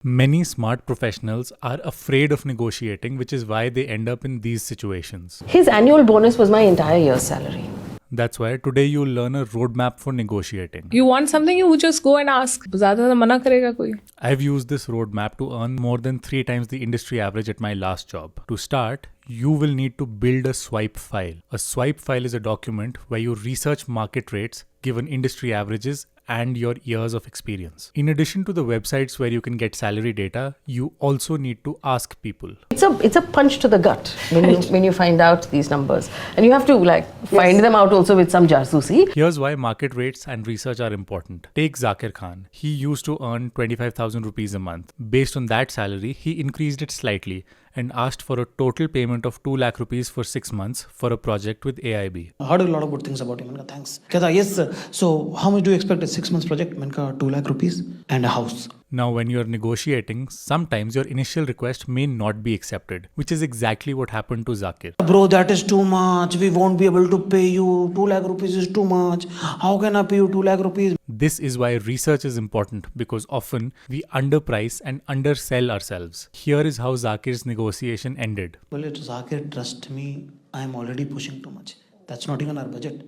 Many smart professionals are afraid of negotiating, which is why they end up in these situations. His annual bonus was my entire year's salary. That's why today you'll learn a roadmap for negotiating. You want something, you just go and ask. ज़्यादा तो मना करेगा कोई. I've used this roadmap to earn more than 3 times the industry average at my last job. To start, you will need to build a swipe file. A swipe file is a document where you research market rates given industry averages and your years of experience. In addition to the websites where you can get salary data, you also need to ask people. It's a punch to the gut when you find out these numbers, and you have to find them out also with some jasusi. Here's why market rates and research are important. Take Zakir Khan. He used to earn 25,000 rupees a month. Based on that salary, he increased it slightly and asked for a total payment of 2 lakh rupees for 6 months for a project with AIB. I heard a lot of good things about him. Thanks. Yes, sir. So how much do you expect a 6 months project? 2 lakh rupees and a house. Now, when you're negotiating, sometimes your initial request may not be accepted, which is exactly what happened to Zakir. Bro, that is too much. We won't be able to pay you. 2 lakh rupees is too much. How can I pay you 2 lakh rupees? This is why research is important, because often we underprice and undersell ourselves. Here is how Zakir's negotiation ended. Well, Zakir, trust me, I am already pushing too much. That's not even our budget.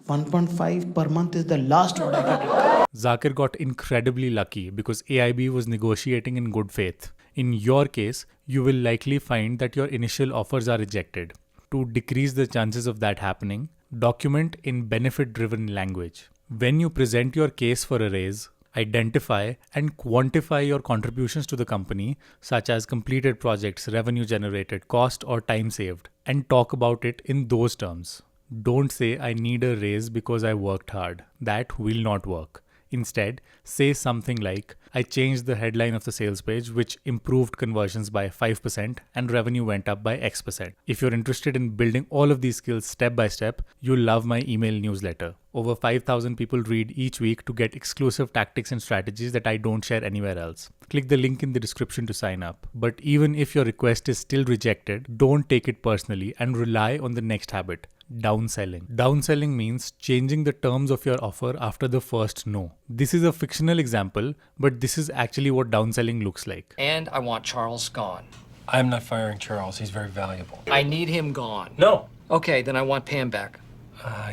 1.5 per month is the last what I can do. Zakir got incredibly lucky because AIB was negotiating in good faith. In your case, you will likely find that your initial offers are rejected. To decrease the chances of that happening, document in benefit-driven language. When you present your case for a raise, identify and quantify your contributions to the company, such as completed projects, revenue generated, cost or time saved, and talk about it in those terms. Don't say, I need a raise because I worked hard. That will not work. Instead, say something like, I changed the headline of the sales page, which improved conversions by 5% and revenue went up by X%. If you're interested in building all of these skills step by step, you'll love my email newsletter. Over 5,000 people read each week to get exclusive tactics and strategies that I don't share anywhere else. Click the link in the description to sign up. But even if your request is still rejected, don't take it personally and rely on the next habit. Downselling. Downselling means changing the terms of your offer after the first no. This is a fictional example, but this is actually what downselling looks like. And I want Charles gone. I'm not firing Charles. He's very valuable. I need him gone. No. Okay, then I want Pam back.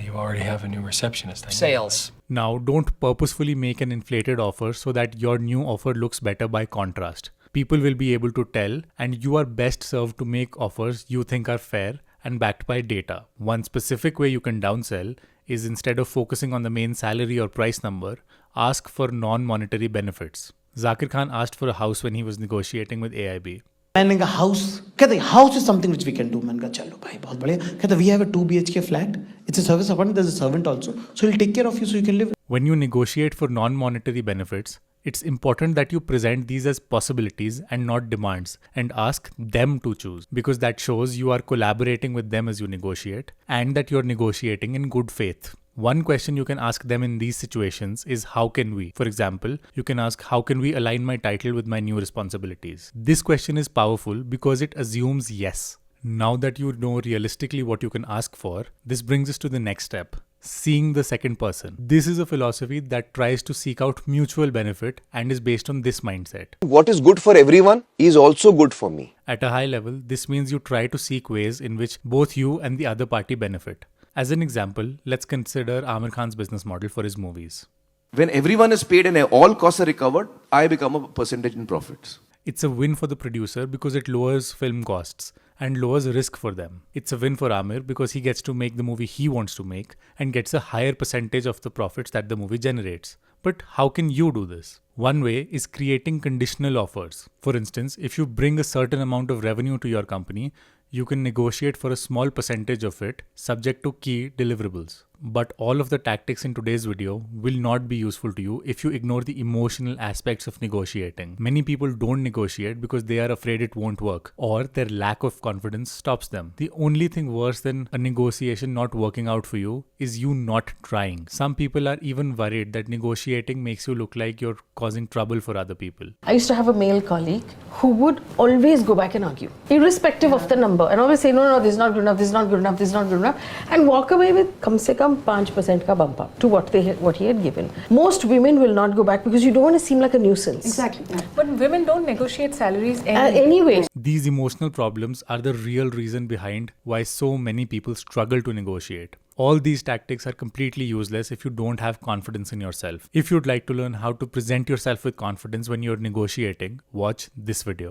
You already have a new receptionist. Sales. Now, don't purposefully make an inflated offer so that your new offer looks better by contrast. People will be able to tell, and you are best served to make offers you think are fair and backed by data. One specific way you can downsell is, instead of focusing on the main salary or price number, ask for non-monetary benefits. Zakir Khan asked for a house when he was negotiating with AIB. And a house, house is something which we can do. We have a 2 BHK flat. It's a service apartment. There's a servant also. So he'll take care of you so you can live. When you negotiate for non-monetary benefits, it's important that you present these as possibilities and not demands, and ask them to choose, because that shows you are collaborating with them as you negotiate and that you're negotiating in good faith. One question you can ask them in these situations is, how can we? For example, you can ask, how can we align my title with my new responsibilities? This question is powerful because it assumes yes. Now that you know realistically what you can ask for, this brings us to the next step. Seeing the second person. This is a philosophy that tries to seek out mutual benefit and is based on this mindset. What is good for everyone is also good for me. At a high level, this means you try to seek ways in which both you and the other party benefit. As an example, let's consider Amir Khan's business model for his movies. When everyone is paid and all costs are recovered, I become a percentage in profits. It's a win for the producer because it lowers film costs and lowers risk for them. It's a win for Amir because he gets to make the movie he wants to make and gets a higher percentage of the profits that the movie generates. But how can you do this? One way is creating conditional offers. For instance, if you bring a certain amount of revenue to your company, you can negotiate for a small percentage of it subject to key deliverables. But all of the tactics in today's video will not be useful to you if you ignore the emotional aspects of negotiating. Many people don't negotiate because they are afraid it won't work, or their lack of confidence stops them. The only thing worse than a negotiation not working out for you is you not trying. Some people are even worried that negotiating makes you look like you're causing trouble for other people. I used to have a male colleague who would always go back and argue, irrespective of the number, and always say, no, this is not good enough, this is not good enough, this is not good enough, and walk away with kam se kam 5% ka bump up to what he had given. Most women will not go back because you don't want to seem like a nuisance. Exactly. Yeah. But women don't negotiate salaries Anyway. These emotional problems are the real reason behind why so many people struggle to negotiate. All these tactics are completely useless if you don't have confidence in yourself. If you'd like to learn how to present yourself with confidence when you're negotiating, watch this video.